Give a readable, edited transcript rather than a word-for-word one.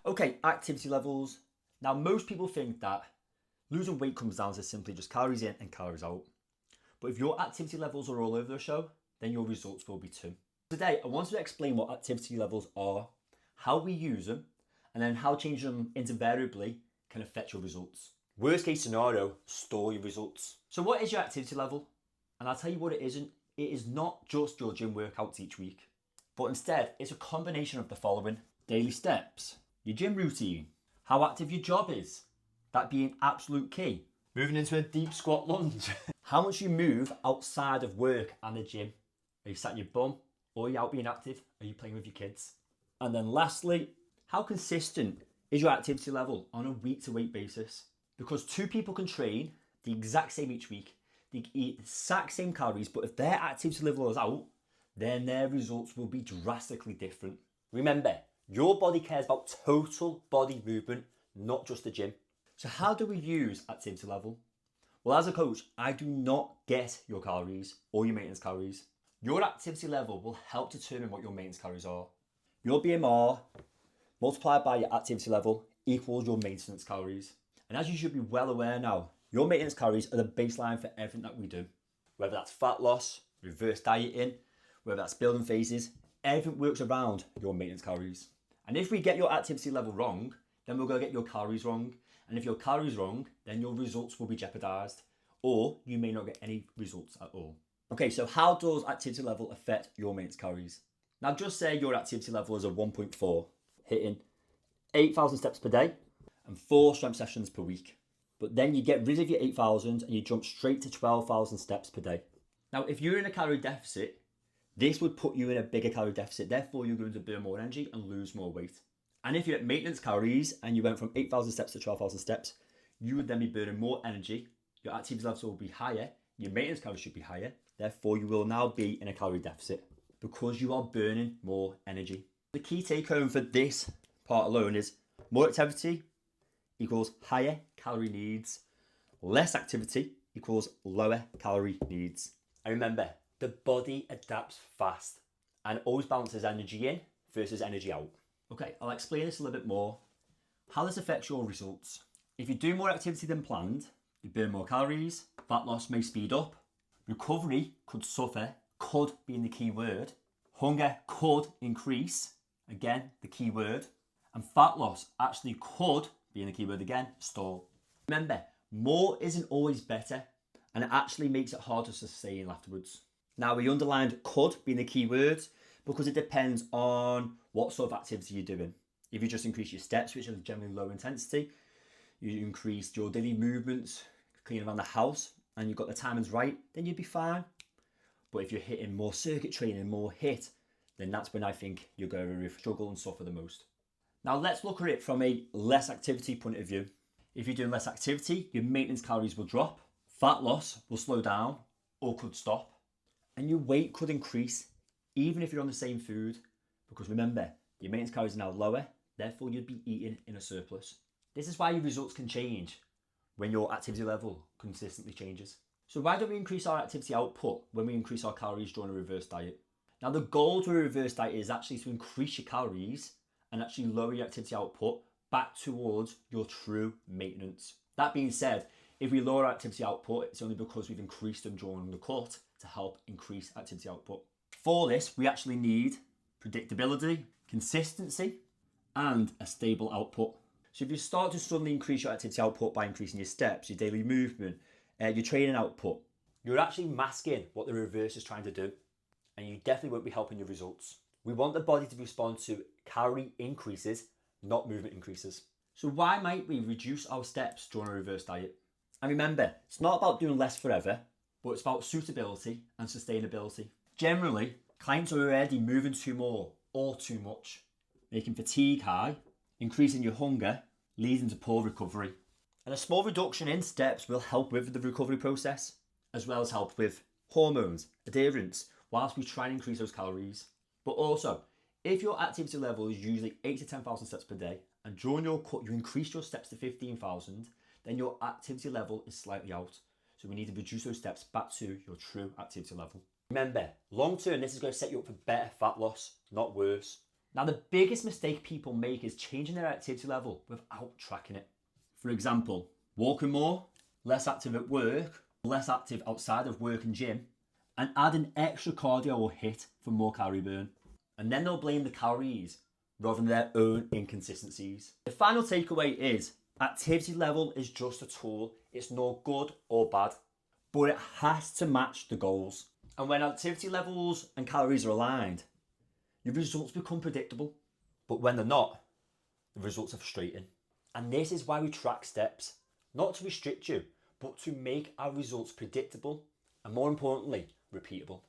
Okay, activity levels. Now, most people think that losing weight comes down to simply just calories in and calories out. But if your activity levels are all over the show, then your results will be too. Today, I wanted to explain what activity levels are, how we use them, and then how changing them invariably can affect your results. Worst case scenario, store your results. So what is your activity level? And I'll tell you what it isn't. It is not just your gym workouts each week, but instead it's a combination of the following: daily steps, your gym routine, how active your job is, that being absolute key, moving into a deep squat lunge, how much you move outside of work and the gym. Are you sat in your bum? Or are you out being active? Are you playing with your kids? And then lastly, how consistent is your activity level on a week to week basis? Because two people can train the exact same each week, they eat the exact same calories, but if their activity level is out, then their results will be drastically different. Remember, your body cares about total body movement, not just the gym. So how do we use activity level? Well, as a coach, I do not guess your calories or your maintenance calories. Your activity level will help determine what your maintenance calories are. Your BMR multiplied by your activity level equals your maintenance calories. And as you should be well aware now, your maintenance calories are the baseline for everything that we do. Whether that's fat loss, reverse dieting, whether that's building phases, everything works around your maintenance calories. And if we get your activity level wrong, then we're going to get your calories wrong. And if your calories wrong, then your results will be jeopardized, or you may not get any results at all. Okay, so how does activity level affect your maintenance calories? Now just say your activity level is a 1.4, hitting 8,000 steps per day and 4 strength sessions per week. But then you get rid of your 8,000 and you jump straight to 12,000 steps per day. Now, if you're in a calorie deficit, this would put you in a bigger calorie deficit. Therefore, you're going to burn more energy and lose more weight. And if you're at maintenance calories and you went from 8,000 steps to 12,000 steps, you would then be burning more energy. Your activity levels will be higher. Your maintenance calories should be higher. Therefore, you will now be in a calorie deficit because you are burning more energy. The key take home for this part alone is more activity equals higher calorie needs. Less activity equals lower calorie needs. And remember, the body adapts fast and always balances energy in versus energy out. Okay, I'll explain this a little bit more. How this affects your results. If you do more activity than planned, you burn more calories, fat loss may speed up, recovery could suffer, could being the key word, hunger could increase, again, the key word, and fat loss actually could, being the key word again, stall. Remember, more isn't always better, and it actually makes it harder to sustain afterwards. Now, we underlined could being the key word because it depends on what sort of activity you're doing. If you just increase your steps, which are generally low intensity, you increased your daily movements, cleaning around the house, and you've got the timings right, then you'd be fine. But if you're hitting more circuit training, more HIIT, then that's when I think you're going to struggle and suffer the most. Now let's look at it from a less activity point of view. If you're doing less activity, your maintenance calories will drop, fat loss will slow down or could stop, and your weight could increase even if you're on the same food, because remember, your maintenance calories are now lower, therefore you'd be eating in a surplus. This is why your results can change when your activity level consistently changes. So why don't we increase our activity output when we increase our calories during a reverse diet? Now the goal to a reverse diet is actually to increase your calories and actually lower your activity output back towards your true maintenance. That being said, if we lower our activity output, it's only because we've increased them during the cut to help increase activity output. For this, we actually need predictability, consistency, and a stable output. So if you start to suddenly increase your activity output by increasing your steps, your daily movement, your training output, you're actually masking what the reverse is trying to do, and you definitely won't be helping your results. We want the body to respond to calorie increases, not movement increases. So why might we reduce our steps during a reverse diet? And remember, it's not about doing less forever, but it's about suitability and sustainability. Generally, clients are already moving too more or too much, making fatigue high, increasing your hunger, leading to poor recovery. And a small reduction in steps will help with the recovery process, as well as help with hormones, adherence, whilst we try and increase those calories. But also, if your activity level is usually 8 to 10,000 steps per day, and during your cut you increase your steps to 15,000, then your activity level is slightly out. So we need to reduce those steps back to your true activity level. Remember, long term, this is going to set you up for better fat loss, not worse. Now, the biggest mistake people make is changing their activity level without tracking it. For example, walking more, less active at work, less active outside of work and gym, and add an extra cardio or HIIT for more calorie burn. And then they'll blame the calories rather than their own inconsistencies. The final takeaway is activity level is just a tool. It's not good or bad, but it has to match the goals. And when activity levels and calories are aligned, your results become predictable. But when they're not, the results are frustrating. And this is why we track steps, not to restrict you, but to make our results predictable and, more importantly, repeatable.